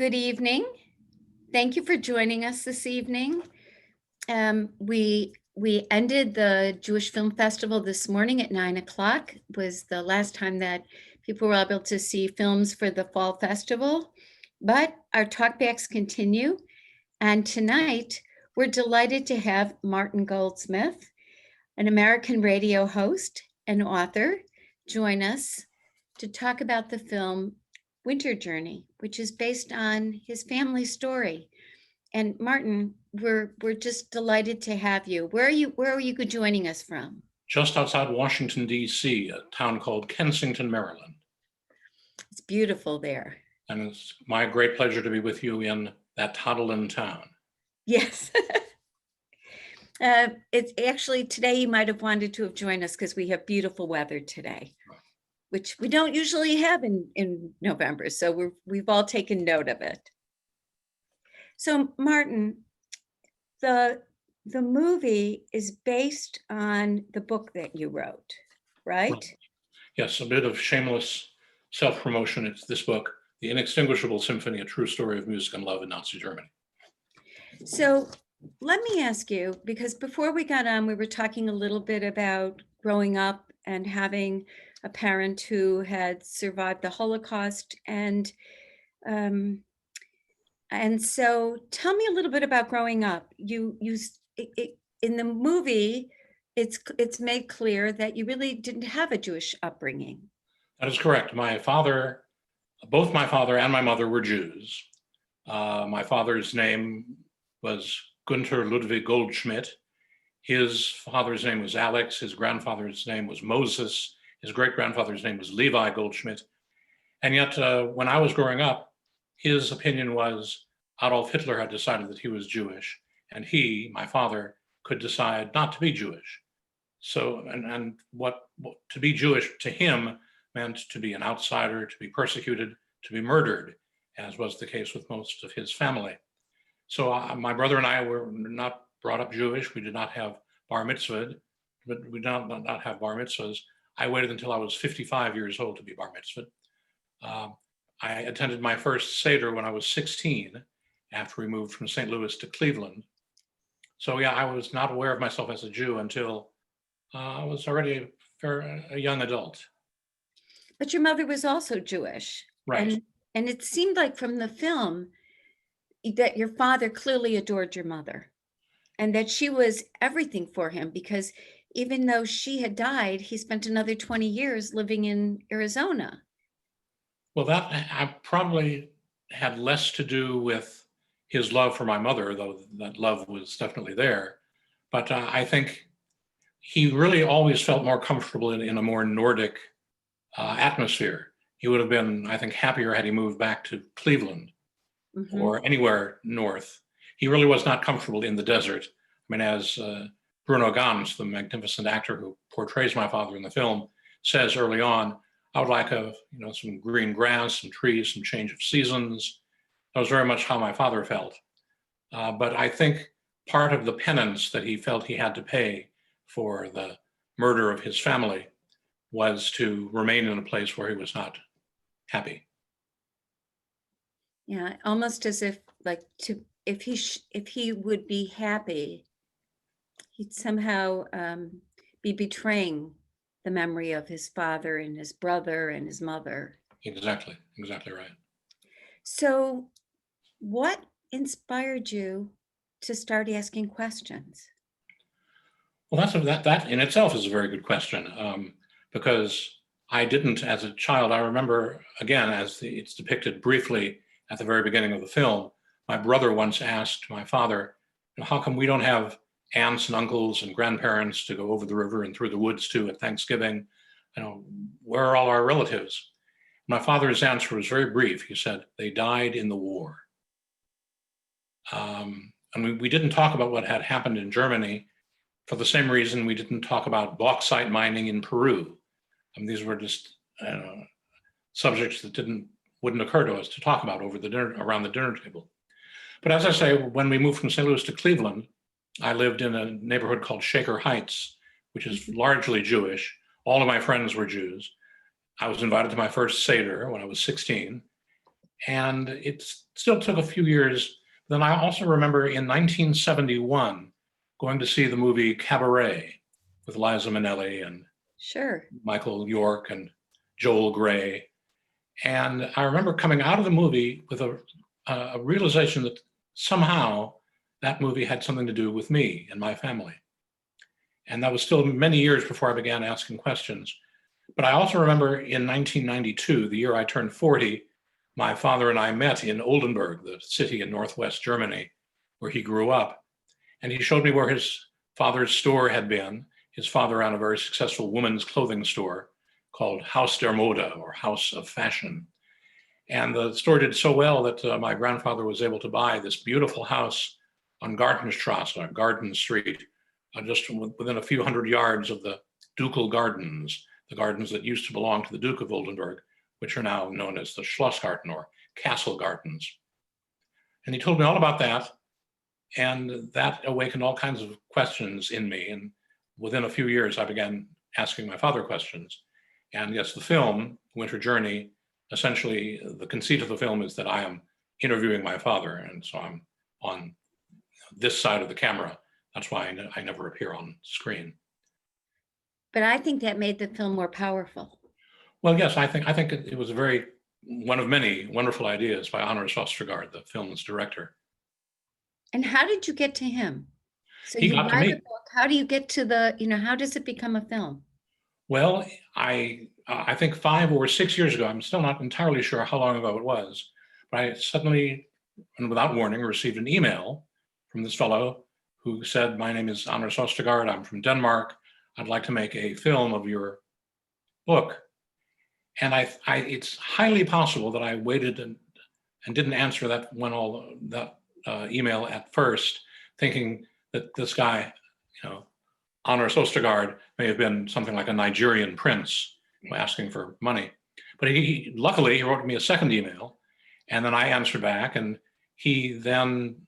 Good evening. Thank you for joining us this evening. We ended the Jewish Film Festival this morning at 9 o'clock. Was the last time that people were able to see films for the fall festival, but our talkbacks continue. And tonight, we're delighted to have Martin Goldsmith, an American radio host and author, join us to talk about the film Winter Journey, which is based on his family story. And Martin, we're just delighted to have you. Where are you joining us from? Just outside Washington, D.C., a town called Kensington, Maryland. It's beautiful there. And it's my great pleasure to be with you in that toddling town. Yes. It's actually today you might have wanted to have joined us because we have beautiful weather today, which we don't usually have in November. So we've all taken note of it. So Martin, the movie is based on the book that you wrote, right? Yes, a bit of shameless self-promotion. It's this book, The Inextinguishable Symphony, A True Story of Music and Love in Nazi Germany. So let me ask you, because before we got on, we were talking a little bit about growing up and having a parent who had survived the Holocaust. And so tell me a little bit about growing up. In the movie, it's made clear that you really didn't have a Jewish upbringing. That is correct. Both my father and my mother were Jews. My father's name was Gunther Ludwig Goldschmidt. His father's name was Alex. His grandfather's name was Moses. His great-grandfather's name was Levi Goldschmidt. And yet, when I was growing up, his opinion was Adolf Hitler had decided that he was Jewish, and he, my father, could decide not to be Jewish. So, and what to be Jewish to him meant to be an outsider, to be persecuted, to be murdered, as was the case with most of his family. So my brother and I were not brought up Jewish. We did not have bar mitzvah, but we did not have bar mitzvahs. I waited until I was 55 years old to be bar mitzvah. I attended my first Seder when I was 16, after we moved from St. Louis to Cleveland. So yeah, I was not aware of myself as a Jew until I was already a young adult. But your mother was also Jewish. Right. And it seemed like from the film that your father clearly adored your mother and that she was everything for him, because even though she had died, he spent another 20 years living in Arizona. Well, that I probably had less to do with his love for my mother, though that love was definitely there. But I think he really always felt more comfortable in a more Nordic atmosphere. He would have been, I think, happier had he moved back to Cleveland or anywhere north. He really was not comfortable in the desert. I mean, as Bruno Ganz, the magnificent actor who portrays my father in the film, says early on, I would like some green grass, some trees, some change of seasons. That was very much how my father felt. But I think part of the penance that he felt he had to pay for the murder of his family was to remain in a place where he was not happy. Yeah, almost as if if he would be happy, he'd somehow be betraying the memory of his father and his brother and his mother. Exactly right. So what inspired you to start asking questions? Well, that in itself is a very good question, because I didn't, as a child, I remember, again, it's depicted briefly at the very beginning of the film, my brother once asked my father, how come we don't have aunts and uncles and grandparents to go over the river and through the woods to at Thanksgiving? Where are all our relatives? My father's answer was very brief. He said, they died in the war. And we didn't talk about what had happened in Germany for the same reason we didn't talk about bauxite mining in Peru. These were just subjects that wouldn't occur to us to talk about around the dinner table. But as I say, when we moved from St. Louis to Cleveland, I lived in a neighborhood called Shaker Heights, which is largely Jewish. All of my friends were Jews. I was invited to my first Seder when I was 16. And it still took a few years. Then I also remember in 1971 going to see the movie Cabaret with Liza Minnelli and Sure. Michael York and Joel Grey. And I remember coming out of the movie with a realization that somehow that movie had something to do with me and my family. And that was still many years before I began asking questions. But I also remember in 1992, the year I turned 40, my father and I met in Oldenburg, the city in northwest Germany, where he grew up. And he showed me where his father's store had been. His father ran a very successful women's clothing store called Haus der Mode, or House of Fashion. And the store did so well that my grandfather was able to buy this beautiful house on Gartenstrasse, on Garden Street, just within a few hundred yards of the Ducal Gardens, the gardens that used to belong to the Duke of Oldenburg, which are now known as the Schlossgarten or Castle Gardens. And he told me all about that, and that awakened all kinds of questions in me. And within a few years, I began asking my father questions. And yes, the film, Winter Journey, essentially the conceit of the film is that I am interviewing my father. And so I'm on this side of the camera. That's why I never appear on screen. But I think that made the film more powerful. Well, yes, I think it was one of many wonderful ideas by Anders Ostergaard, the film's director. And how did you get to him? So He you got to write me. a book. How do you get to how does it become a film? Well, I think 5 or 6 years ago, I'm still not entirely sure how long ago it was, but I suddenly, and without warning, received an email from this fellow who said, "My name is Anders Ostergaard. I'm from Denmark. I'd like to make a film of your book." And it's highly possible that I waited and didn't answer that email at first, thinking that this guy, Anders Ostergaard, may have been something like a Nigerian prince asking for money. But luckily, he wrote me a second email, and then I answered back, and he then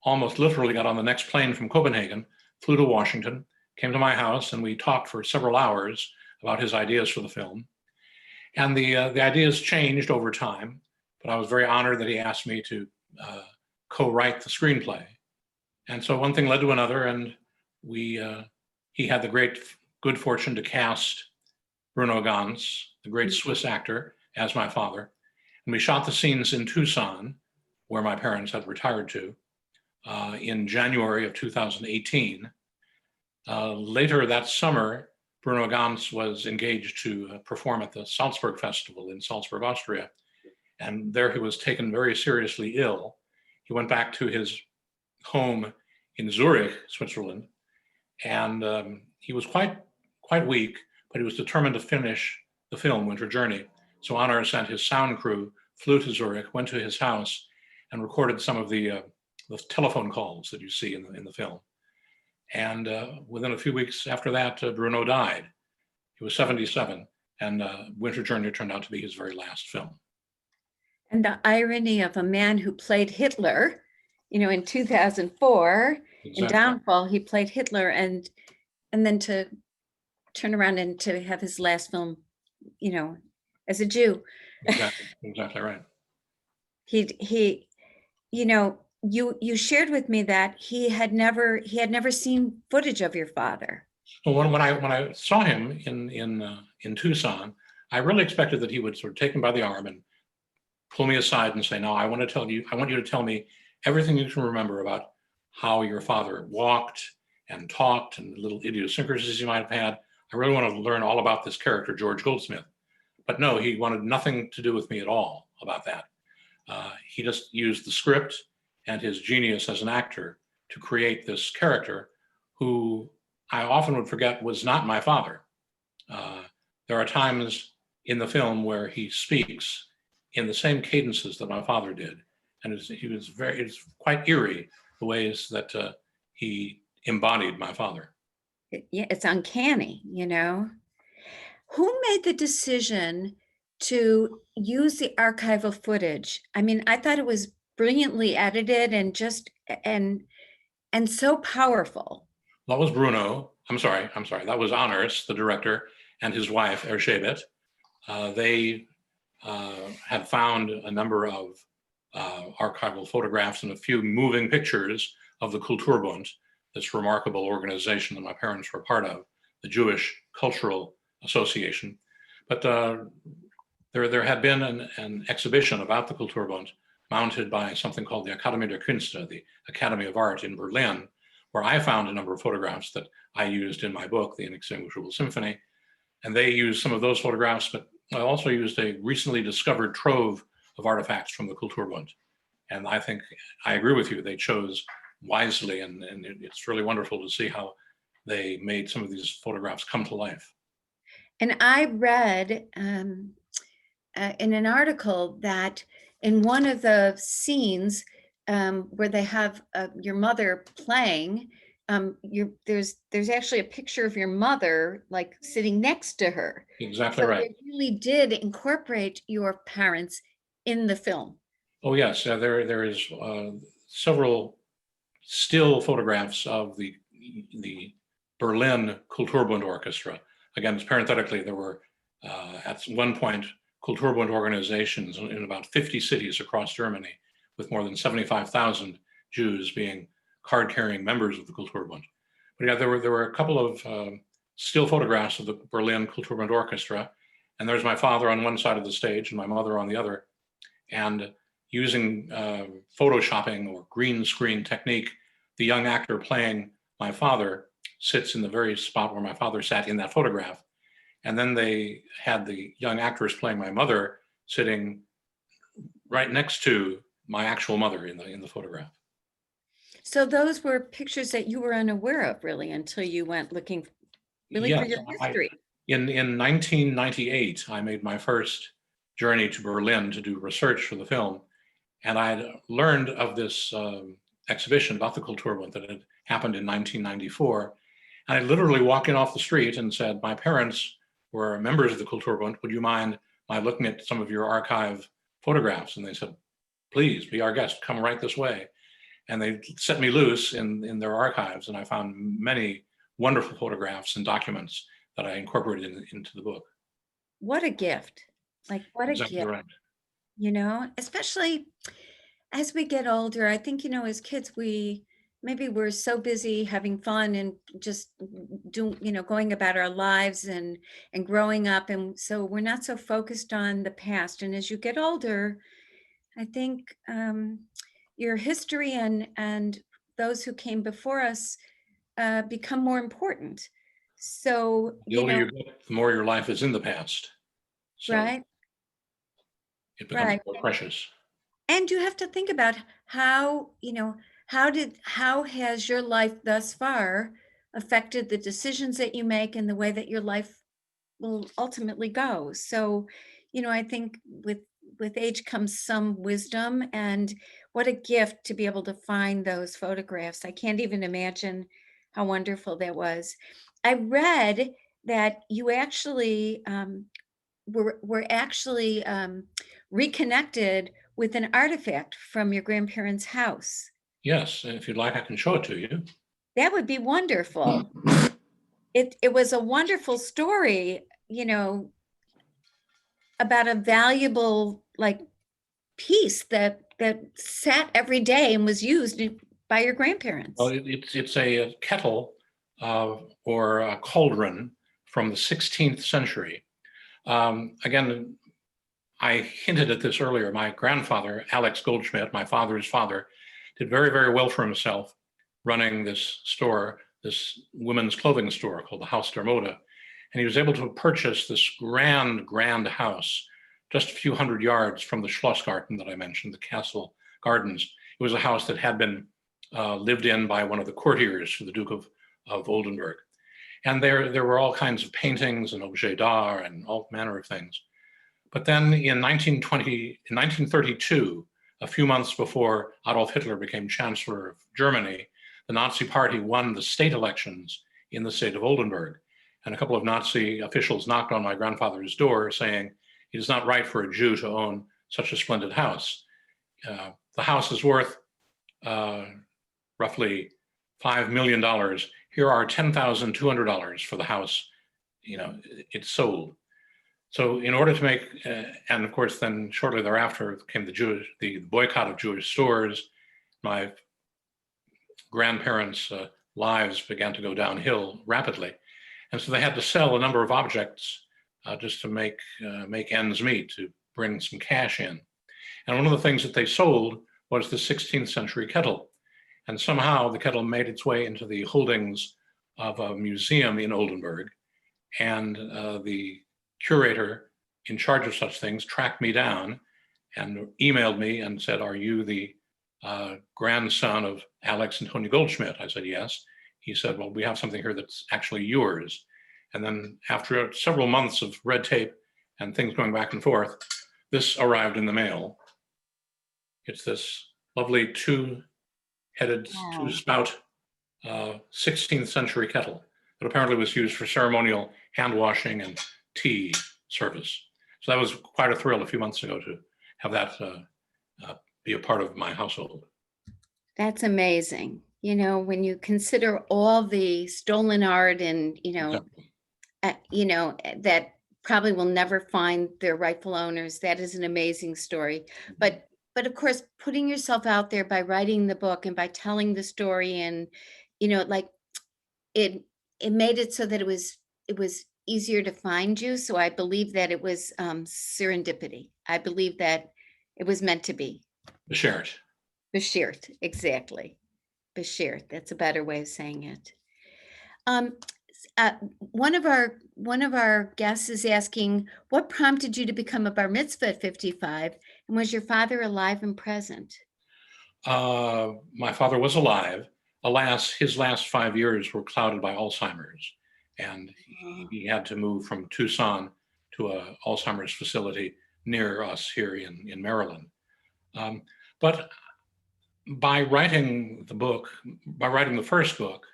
almost literally got on the next plane from Copenhagen, flew to Washington, came to my house, and we talked for several hours about his ideas for the film. And the ideas changed over time, but I was very honored that he asked me to co-write the screenplay. And so one thing led to another, and he had the good fortune to cast Bruno Ganz, the great Swiss actor, as my father. And we shot the scenes in Tucson, where my parents had retired to, in January of 2018. Later that summer, Bruno Ganz was engaged to perform at the Salzburg Festival in Salzburg, Austria. And there he was taken very seriously ill. He went back to his home in Zurich, Switzerland, and he was quite weak, but he was determined to finish the film, Winter Journey. So Honor sent his sound crew, flew to Zurich, went to his house, and recorded some of the telephone calls that you see in the film. And within a few weeks after that, Bruno died. He was 77, and Winter Journey turned out to be his very last film. And the irony of a man who played Hitler, in 2004, Exactly. in Downfall, he played Hitler, and then to turn around and to have his last film, as a Jew. Exactly right. He, you shared with me that he had never seen footage of your father. Well, when I saw him in Tucson, I really expected that he would sort of take me by the arm and pull me aside and say, "No, I want you to tell me everything you can remember about how your father walked and talked and little idiosyncrasies you might have had. I really want to learn all about this character, George Goldsmith." But no, he wanted nothing to do with me at all about that. He just used the script and his genius as an actor to create this character who I often would forget was not my father. There are times in the film where he speaks in the same cadences that my father did. And it's quite eerie the ways that he embodied my father. Yeah, it's uncanny, Who made the decision to use the archival footage? I mean, I thought it was brilliantly edited and and so powerful. That was Bruno. I'm sorry. That was Anders, the director, and his wife, Erzsébet. They had found a number of archival photographs and a few moving pictures of the Kulturbund, this remarkable organization that my parents were part of, the Jewish Cultural Association. But there had been an exhibition about the Kulturbund mounted by something called the Akademie der Künste, the Academy of Art in Berlin, where I found a number of photographs that I used in my book, The Inextinguishable Symphony. And they used some of those photographs, but I also used a recently discovered trove of artifacts from the Kulturbund. And I think I agree with you, they chose wisely, and it's really wonderful to see how they made some of these photographs come to life. And I read in an article that in one of the scenes where they have your mother playing, there's actually a picture of your mother like sitting next to her. Exactly So right. they really did incorporate your parents in the film. Oh yes, there is several still photographs of the Berlin Kulturbund Orchestra. Again, parenthetically, there were at one point Kulturbund organizations in about 50 cities across Germany, with more than 75,000 Jews being card-carrying members of the Kulturbund. But yeah, there were a couple of still photographs of the Berlin Kulturbund Orchestra, and there's my father on one side of the stage and my mother on the other. And using photoshopping or green screen technique, the young actor playing my father sits in the very spot where my father sat in that photograph. And then they had the young actress playing my mother sitting right next to my actual mother in the photograph. So those were pictures that you were unaware of really until you went looking really for Yes, your history. in 1998, I made my first journey to Berlin to do research for the film. And I had learned of this exhibition about the Kulturbund that had happened in 1994. And I literally walked in off the street and said, my parents were members of the Kulturbund. Would you mind my looking at some of your archive photographs? And they said, please be our guest, come right this way. And they set me loose in their archives, and I found many wonderful photographs and documents that I incorporated into the book. What a gift. Like, what a Exactly gift, right. you know, especially as we get older. I think, you know, as kids, maybe we're so busy having fun and just going about our lives and growing up. And so we're not so focused on the past. And as you get older, I think your history and those who came before us become more important. So, The older you get, the more your life is in the past. So right, it becomes right. more precious. And you have to think about how, how has your life thus far affected the decisions that you make and the way that your life will ultimately go. So, I think with age comes some wisdom, and what a gift to be able to find those photographs. I can't even imagine how wonderful that was. I read that you actually were actually reconnected with an artifact from your grandparents' house. Yes, and if you'd like, I can show it to you. That would be wonderful. It was a wonderful story, about a valuable piece that sat every day and was used by your grandparents. Well, it's a kettle or a cauldron from the 16th century. Again, I hinted at this earlier. My grandfather, Alex Goldschmidt, my father's father, did very, very well for himself running this store, this women's clothing store called the Haus der Mode. And he was able to purchase this grand, grand house just a few hundred yards from the Schlossgarten that I mentioned, the castle gardens. It was a house that had been lived in by one of the courtiers for the Duke of Oldenburg. And there were all kinds of paintings and objets d'art and all manner of things. But then in 1932, a few months before Adolf Hitler became Chancellor of Germany, the Nazi Party won the state elections in the state of Oldenburg. And a couple of Nazi officials knocked on my grandfather's door saying, it is not right for a Jew to own such a splendid house. The house is worth roughly $5 million. Here are $10,200 for the house. It's sold. So in order to make, and of course, then shortly thereafter came the boycott of Jewish stores. My grandparents' lives began to go downhill rapidly, and so they had to sell a number of objects just to make ends meet, to bring some cash in. And one of the things that they sold was the 16th century kettle, and somehow the kettle made its way into the holdings of a museum in Oldenburg, and the curator in charge of such things tracked me down and emailed me and said, "Are you the grandson of Alex and Tony Goldschmidt?" I said, "Yes." He said, "Well, we have something here that's actually yours." And then after several months of red tape and things going back and forth, this arrived in the mail. It's this lovely two-headed, two-spout 16th century kettle that apparently was used for ceremonial hand washing and tea service. So that was quite a thrill a few months ago to have that be a part of my household. That's amazing. When you consider all the stolen art and, that probably will never find their rightful owners. That is an amazing story. But of course, putting yourself out there by writing the book and by telling the story, and like it made it so that it was easier to find you. So I believe that it was serendipity. I believe that it was meant to be. Bashert. Beshirt, exactly. Beshirt. That's a better way of saying it. One of our guests is asking, what prompted you to become a bar mitzvah at 55, and was your father alive and present? My father was alive. Alas, his last 5 years were clouded by Alzheimer's, and he had to move from Tucson to an Alzheimer's facility near us here in Maryland. But by writing the first book,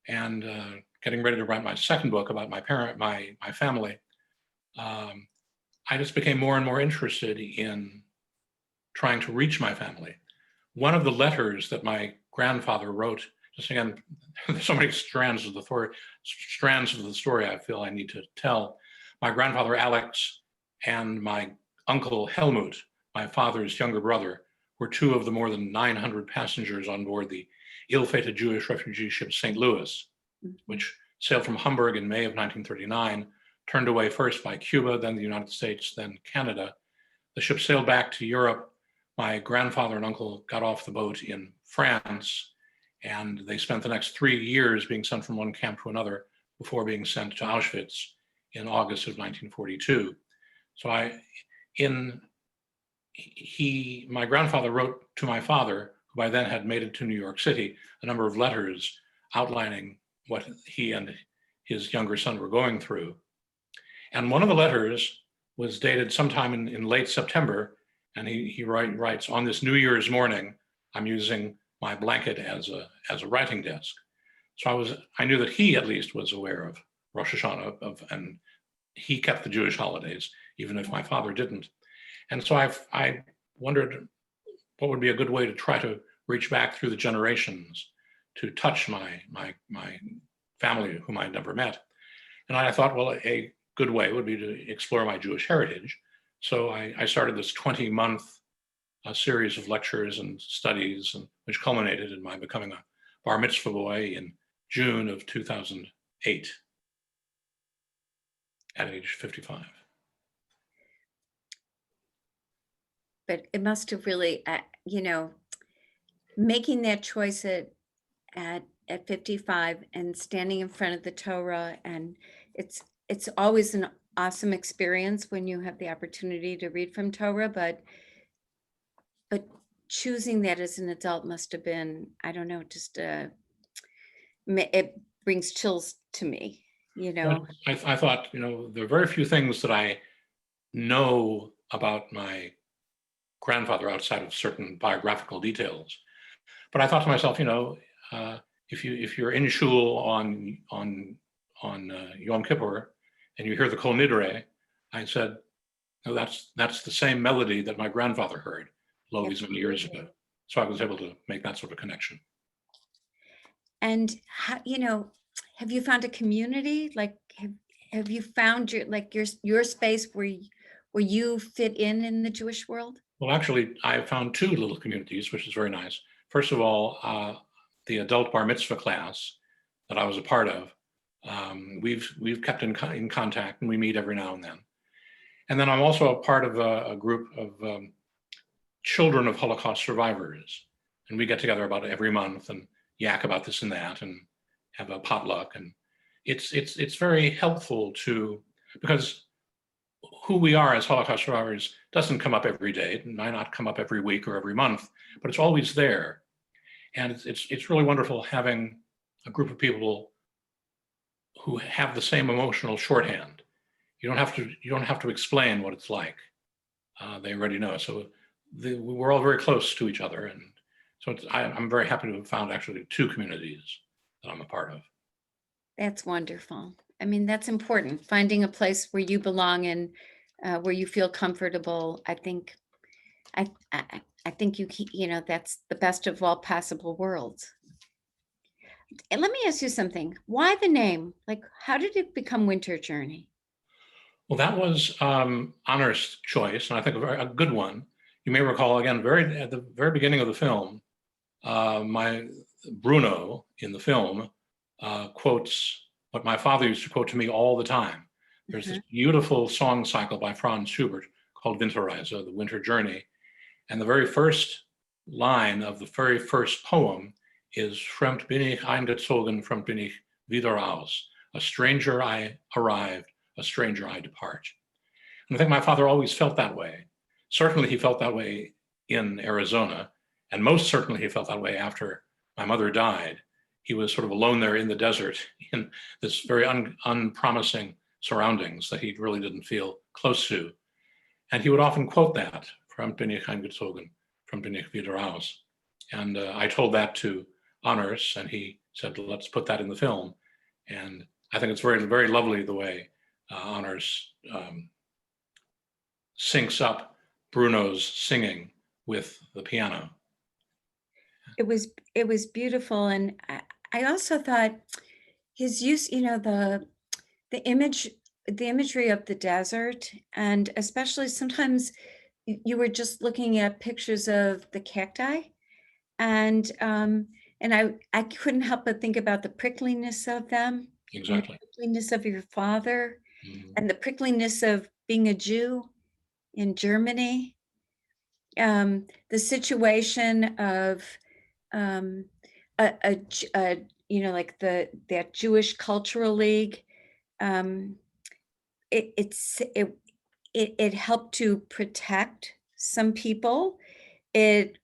and getting ready to write my second book about my family, I just became more and more interested in trying to reach my family. One of the letters that my grandfather wrote, just again, there's so many strands of the story I feel I need to tell. My grandfather Alex and my uncle Helmut, my father's younger brother, were two of the more than 900 passengers on board the ill-fated Jewish refugee ship St. Louis, which sailed from Hamburg in May of 1939, turned away first by Cuba, then the United States, then Canada. The ship sailed back to Europe. My grandfather and uncle got off the boat in France, and they spent the next 3 years being sent from one camp to another before being sent to Auschwitz in August of 1942. So my grandfather wrote to my father, who by then had made it to New York City, a number of letters outlining what he and his younger son were going through. And one of the letters was dated sometime in late September, and he writes, "On this New Year's morning, I'm using my blanket as a writing desk." So I knew that he at least was aware of Rosh Hashanah, and he kept the Jewish holidays, even if my father didn't. And so I wondered what would be a good way to try to reach back through the generations to touch my family whom I'd never met. And I thought, well, a good way would be to explore my Jewish heritage. So I started this 20-month series of lectures and studies, which culminated in my becoming a bar mitzvah boy in June of 2008 at age 55. But it must have really, making that choice at 55 and standing in front of the Torah, and it's always an awesome experience when you have the opportunity to read from Torah, but choosing that as an adult must have been, I don't know, just it brings chills to me, Well, I thought, there are very few things that I know about my grandfather outside of certain biographical details. But I thought to myself, if you're in shul on Yom Kippur and you hear the Kol Nidre, I said, no, that's the same melody that my grandfather heard these many years ago. So I was able to make that sort of connection. And how, have you found a community? Like, have you found your space where you fit in the Jewish world? Well, actually, I found two little communities, which is very nice. First of all, the adult bar mitzvah class that I was a part of, we've kept in contact, and we meet every now and then. And then I'm also a part of a group of children of Holocaust survivors, and we get together about every month and yak about this and that, and have a potluck. And it's very helpful because who we are as Holocaust survivors doesn't come up every day. It might not come up every week or every month, but it's always there. And it's really wonderful having a group of people who have the same emotional shorthand. You don't have to explain what it's like. They already know. So we're all very close to each other, and so I'm very happy to have found actually two communities that I'm a part of. That's wonderful. I mean, that's important. Finding a place where you belong and where you feel comfortable. I think that's the best of all possible worlds. And let me ask you something. Why the name? Like, how did it become Winter Journey? Well, that was Honor's choice, and I think a good one. You may recall, again, at the very beginning of the film, my Bruno in the film quotes what my father used to quote to me all the time. There's this beautiful song cycle by Franz Schubert called Winterreise, the Winter Journey. And the very first line of the very first poem is Fremd bin ich eingezogen, fremd bin ich wieder aus. A stranger I arrived, a stranger I depart. And I think my father always felt that way. Certainly he felt that way in Arizona, and most certainly he felt that way after my mother died. He was sort of alone there in the desert in this very unpromising surroundings that he really didn't feel close to. And he would often quote that, Fremd bin ich eingezogen, fremd bin ich wieder aus. And I told that to Honors, and he said, let's put that in the film. And I think it's very, very lovely the way Honors syncs up Bruno's singing with the piano. It was beautiful, and I also thought his use, the imagery of the desert, and especially sometimes you were just looking at pictures of the cacti, and I couldn't help but think about the prickliness of them, and the Exactly. prickliness of your father, Mhm. and the prickliness of being a Jew in Germany. The situation of like that Jewish Cultural League. Um, it it's it helped to protect some people. It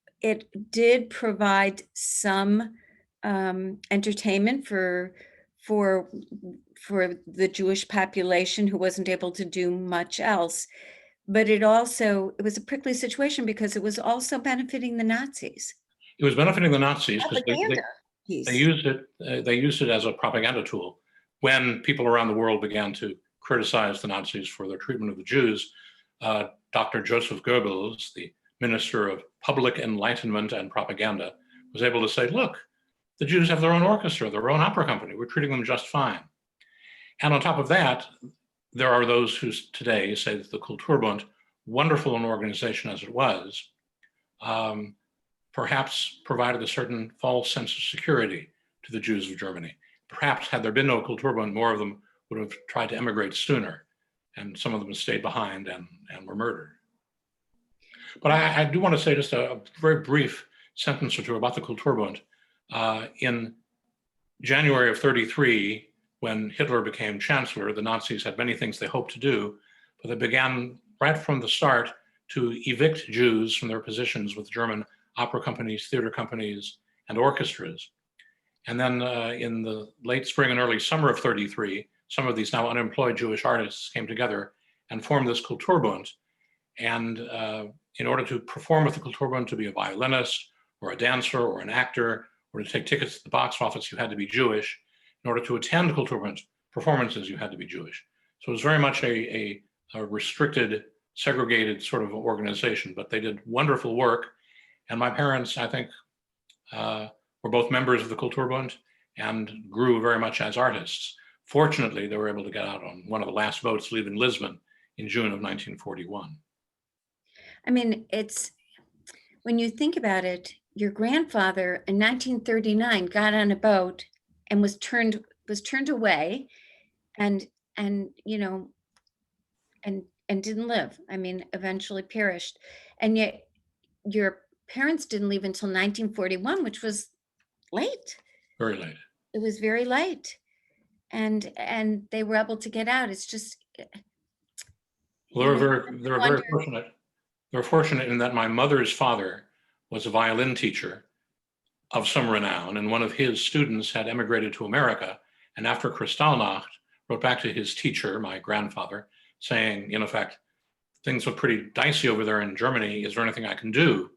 did provide some entertainment for for the Jewish population who wasn't able to do much else. But it was a prickly situation because it was also benefiting the Nazis. It was benefiting the Nazis because Propaganda they piece. used it. They used it as a propaganda tool when people around the world began to criticize the Nazis for their treatment of the Jews. Dr. Joseph Goebbels, the Minister of Public Enlightenment and Propaganda, was able to say, "Look, the Jews have their own orchestra, their own opera company. We're treating them just fine." And on top of that, there are those who today say that the Kulturbund, wonderful an organization as it was, perhaps provided a certain false sense of security to the Jews of Germany. Perhaps had there been no Kulturbund, more of them would have tried to emigrate sooner, and some of them stayed behind and were murdered. But I do want to say just a very brief sentence or two about the Kulturbund. In January of 1933, when Hitler became chancellor, the Nazis had many things they hoped to do, but they began right from the start to evict Jews from their positions with German opera companies, theater companies, and orchestras. And then in the late spring and early summer of 1933, some of these now unemployed Jewish artists came together and formed this Kulturbund. And in order to perform with the Kulturbund, to be a violinist or a dancer or an actor, or to take tickets at the box office, you had to be Jewish. In order to attend Kulturbund performances, you had to be Jewish. So it was very much a restricted, segregated sort of organization, but they did wonderful work. And my parents, I think, were both members of the Kulturbund and grew very much as artists. Fortunately, they were able to get out on one of the last boats leaving Lisbon in June of 1941. I mean, it's, when you think about it, your grandfather in 1939 got on a boat and was turned away, and you know, and didn't live. I mean, eventually perished. And yet your parents didn't leave until 1941, which was late. Very late. It was very late. And they were able to get out. It's just, Well, you know, they were very wonder. fortunate. They were fortunate in that my mother's father was a violin teacher of some renown, and one of his students had emigrated to America, and after Kristallnacht wrote back to his teacher, my grandfather, saying, in effect, things look pretty dicey over there in Germany. Is there anything I can do?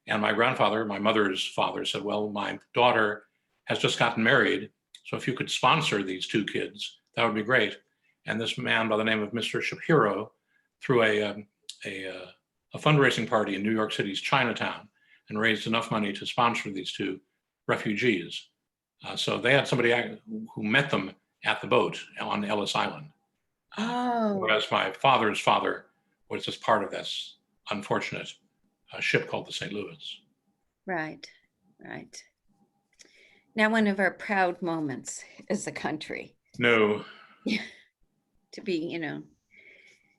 And my grandfather, my mother's father, said, well, my daughter has just gotten married, so if you could sponsor these two kids, that would be great. And this man by the name of Mr. Shapiro threw a fundraising party in New York City's Chinatown and raised enough money to sponsor these two refugees. So they had somebody who met them at the boat on Ellis Island. Oh, Whereas my father's father was just part of this unfortunate ship called the St. Louis. right, right. Now, one of our proud moments as a country, No, to be, you know,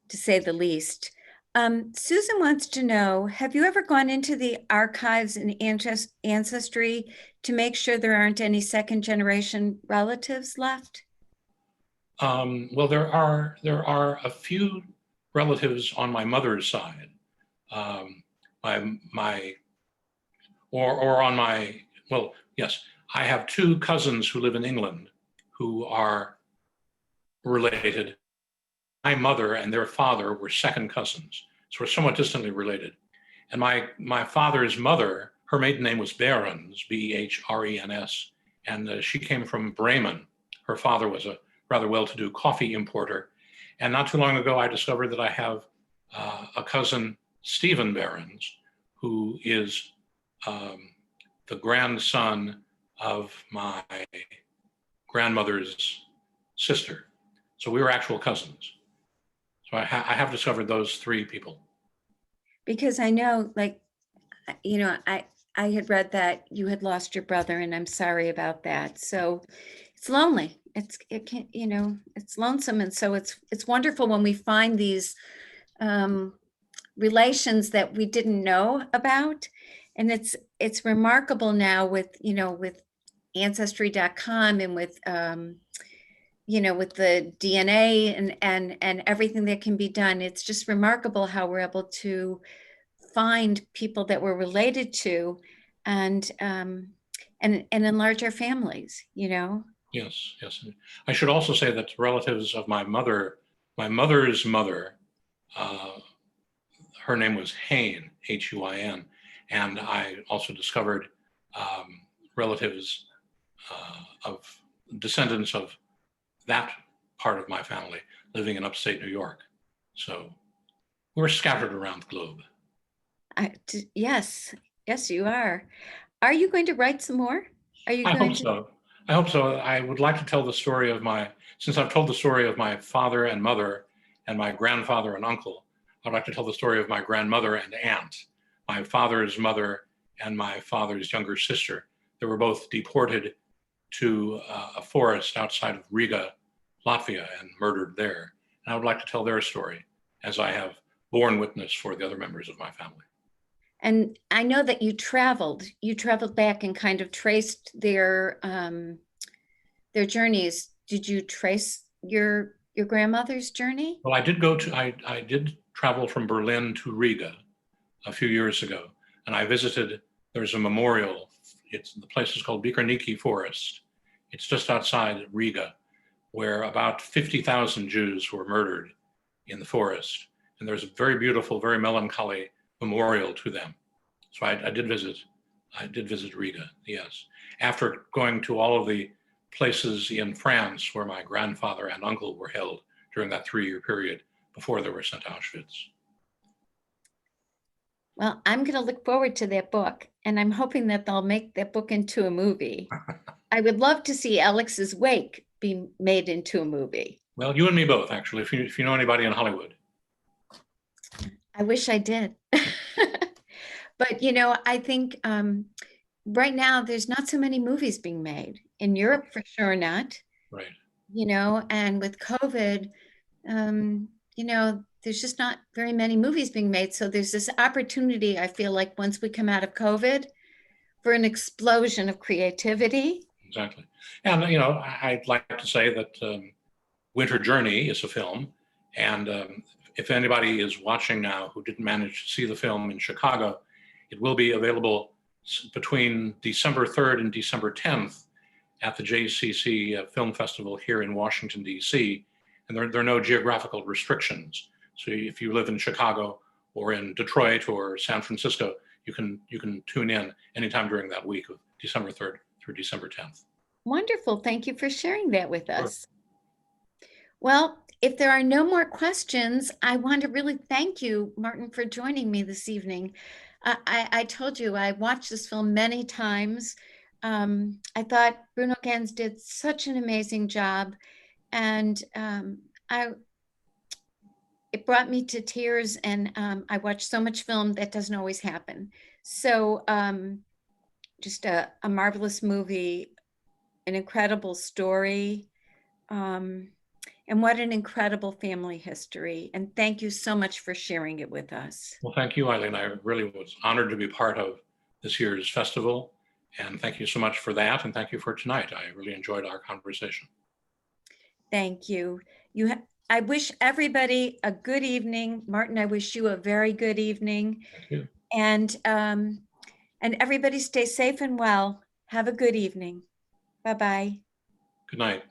to say the least. Susan wants to know, have you ever gone into the archives and ancestry to make sure there aren't any second generation relatives left? well, there are a few relatives on my mother's side, or on my, well, yes, I have two cousins who live in England who are related. My mother and their father were second cousins, so we're somewhat distantly related. And my father's mother, her maiden name was Behrens, Behrens, and she came from Bremen. Her father was a rather well-to-do coffee importer. And not too long ago, I discovered that I have a cousin, Stephen Behrens, who is the grandson of my grandmother's sister. So we were actual cousins. So I have discovered those three people. Because I know, like, you know, I had read that you had lost your brother, and I'm sorry about that. So it's lonely. It can, you know, it's lonesome. And so it's wonderful when we find these relations that we didn't know about. And it's remarkable now with, you know, with ancestry.com and with you know, with the DNA and everything that can be done. It's just remarkable how we're able to find people that we're related to and enlarge our families, you know. Yes, yes. I should also say that relatives of my mother's mother, her name was Hain, Huin, and I also discovered relatives of descendants of that part of my family living in upstate New York. So we're scattered around the globe. Yes, yes, you are. Are you going to write some more? Are you I going hope to? so. I hope so. I would like to tell the story of since I've told the story of my father and mother and my grandfather and uncle, I'd like to tell the story of my grandmother and aunt, my father's mother and my father's younger sister. They were both deported to a forest outside of Riga, Latvia, and murdered there. And I would like to tell their story as I have borne witness for the other members of my family. And I know that you traveled back and kind of traced their journeys. Did you trace your grandmother's journey? Well, I did travel from Berlin to Riga a few years ago, and I visited, there's a memorial. The place is called Bikerniki Forest. It's just outside Riga, where about 50,000 Jews were murdered in the forest. And there's a very beautiful, very melancholy memorial to them. So I did visit Riga, yes. After going to all of the places in France where my grandfather and uncle were held during that 3-year period before they were sent to Auschwitz. Well, I'm going to look forward to that book, and I'm hoping that they'll make that book into a movie. I would love to see Alex's Wake be made into a movie? Well, you and me both, actually, if you know anybody in Hollywood. I wish I did. But, I think right now there's not so many movies being made. In Europe, for sure not. Right. And with COVID, there's just not very many movies being made. So there's this opportunity, I feel like, once we come out of COVID, for an explosion of creativity. Exactly. And, I'd like to say that Winter Journey is a film. And if anybody is watching now who didn't manage to see the film in Chicago, it will be available between December 3rd and December 10th at the JCC Film Festival here in Washington, D.C. And there are no geographical restrictions. So if you live in Chicago or in Detroit or San Francisco, you can tune in anytime during that week of December 3rd through December 10th. Wonderful. Thank you for sharing that with Sure. us. Well, if there are no more questions, I want to really thank you, Martin, for joining me this evening. I told you I watched this film many times. I thought Bruno Ganz did such an amazing job, and it brought me to tears, and I watched so much film that doesn't always happen. So just a marvelous movie, an incredible story, and what an incredible family history. And thank you so much for sharing it with us. Well, thank you, Eileen. I really was honored to be part of this year's festival. And thank you so much for that. And thank you for tonight. I really enjoyed our conversation. Thank you. I wish everybody a good evening. Martin, I wish you a very good evening. Thank you. And everybody stay safe and well. Have a good evening. Bye-bye. Good night.